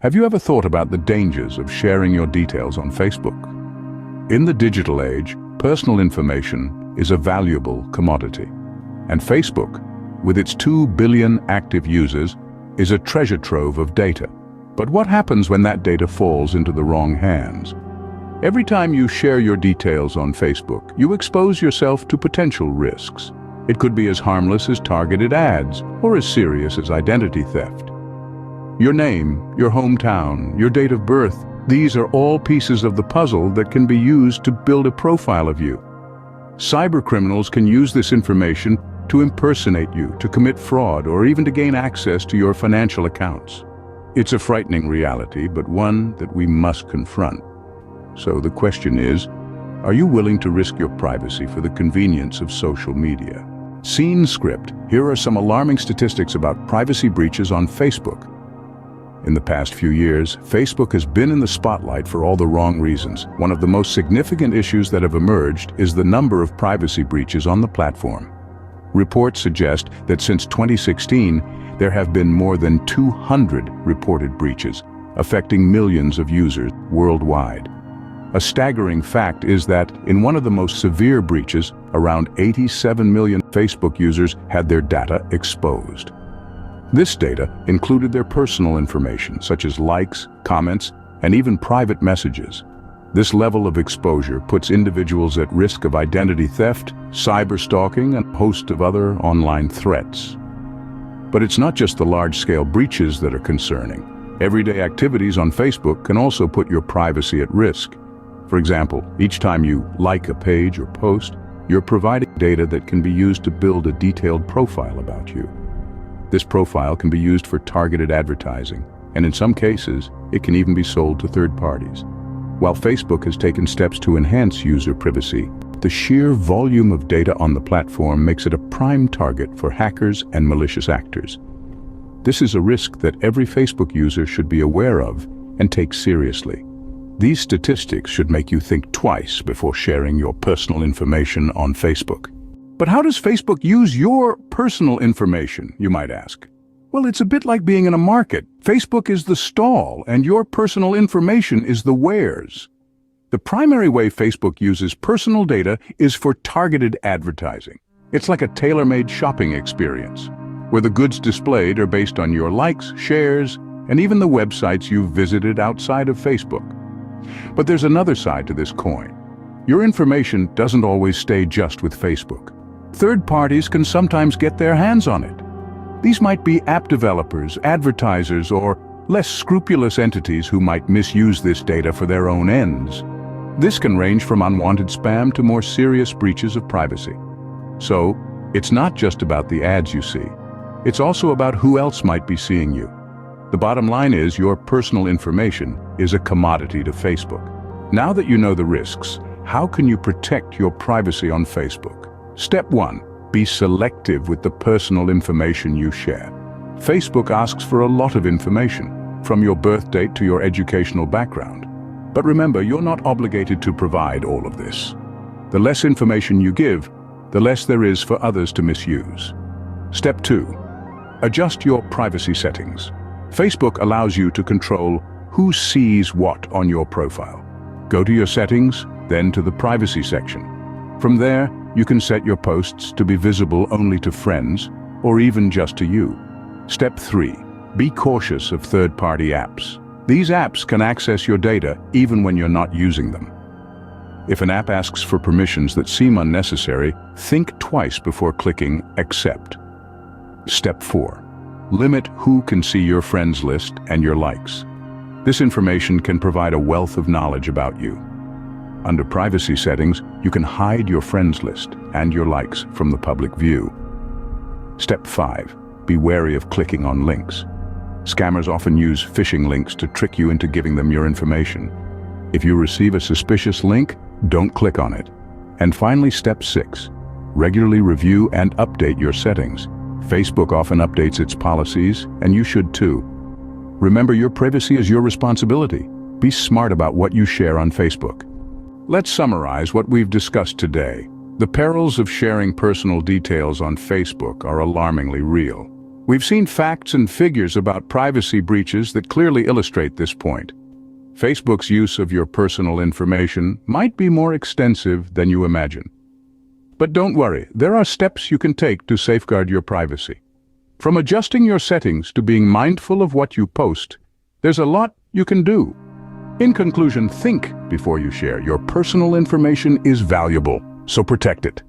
Have you ever thought about the dangers of sharing your details on Facebook? In the digital age, personal information is a valuable commodity. And Facebook, with its 2 billion active users, is a treasure trove of data. But what happens when that data falls into the wrong hands? Every time you share your details on Facebook, you expose yourself to potential risks. It could be as harmless as targeted ads, or as serious as identity theft. Your name, your hometown, your date of birth, these are all pieces of the puzzle that can be used to build a profile of you. Cybercriminals can use this information to impersonate you, to commit fraud, or even to gain access to your financial accounts. It's a frightening reality, but one that we must confront. So the question is, are you willing to risk your privacy for the convenience of social media? Scene script. Here are some alarming statistics about privacy breaches on Facebook. In the past few years, Facebook has been in the spotlight for all the wrong reasons. One of the most significant issues that have emerged is the number of privacy breaches on the platform. Reports suggest that since 2016, there have been more than 200 reported breaches, affecting millions of users worldwide. A staggering fact is that in one of the most severe breaches, around 87 million Facebook users had their data exposed. This data included their personal information, such as likes, comments, and even private messages. This level of exposure puts individuals at risk of identity theft, cyberstalking, and a host of other online threats. But it's not just the large-scale breaches that are concerning. Everyday activities on Facebook can also put your privacy at risk. For example, each time you like a page or post, you're providing data that can be used to build a detailed profile about you. This profile can be used for targeted advertising, and in some cases, it can even be sold to third parties. While Facebook has taken steps to enhance user privacy, the sheer volume of data on the platform makes it a prime target for hackers and malicious actors. This is a risk that every Facebook user should be aware of and take seriously. These statistics should make you think twice before sharing your personal information on Facebook. But how does Facebook use your personal information, you might ask? Well, it's a bit like being in a market. Facebook is the stall, and your personal information is the wares. The primary way Facebook uses personal data is for targeted advertising. It's like a tailor-made shopping experience, where the goods displayed are based on your likes, shares, and even the websites you've visited outside of Facebook. But there's another side to this coin. Your information doesn't always stay just with Facebook. Third parties can sometimes get their hands on it. These might be app developers, advertisers, or less scrupulous entities who might misuse this data for their own ends. This can range from unwanted spam to more serious breaches of privacy. So, it's not just about the ads you see. It's also about who else might be seeing you. The bottom line is your personal information is a commodity to Facebook. Now that you know the risks, how can you protect your privacy on Facebook? Step 1. Be selective with the personal information you share. Facebook asks for a lot of information, from your birth date to your educational background. But remember, you're not obligated to provide all of this. The less information you give, the less there is for others to misuse. Step 2. Adjust your privacy settings. Facebook allows you to control who sees what on your profile. Go to your settings, then to the privacy section. From there, you can set your posts to be visible only to friends, or even just to you. Step 3. Be cautious of third-party apps. These apps can access your data even when you're not using them. If an app asks for permissions that seem unnecessary, think twice before clicking Accept. Step 4. Limit who can see your friends list and your likes. This information can provide a wealth of knowledge about you. Under privacy settings, you can hide your friends list and your likes from the public view. Step 5. Be wary of clicking on links. Scammers often use phishing links to trick you into giving them your information. If you receive a suspicious link, don't click on it. And finally, Step 6. Regularly review and update your settings. Facebook often updates its policies, and you should too. Remember, your privacy is your responsibility. Be smart about what you share on Facebook. Let's summarize what we've discussed today. The perils of sharing personal details on Facebook are alarmingly real. We've seen facts and figures about privacy breaches that clearly illustrate this point. Facebook's use of your personal information might be more extensive than you imagine. But don't worry, there are steps you can take to safeguard your privacy. From adjusting your settings to being mindful of what you post, there's a lot you can do. In conclusion, think before you share. Your personal information is valuable, so protect it.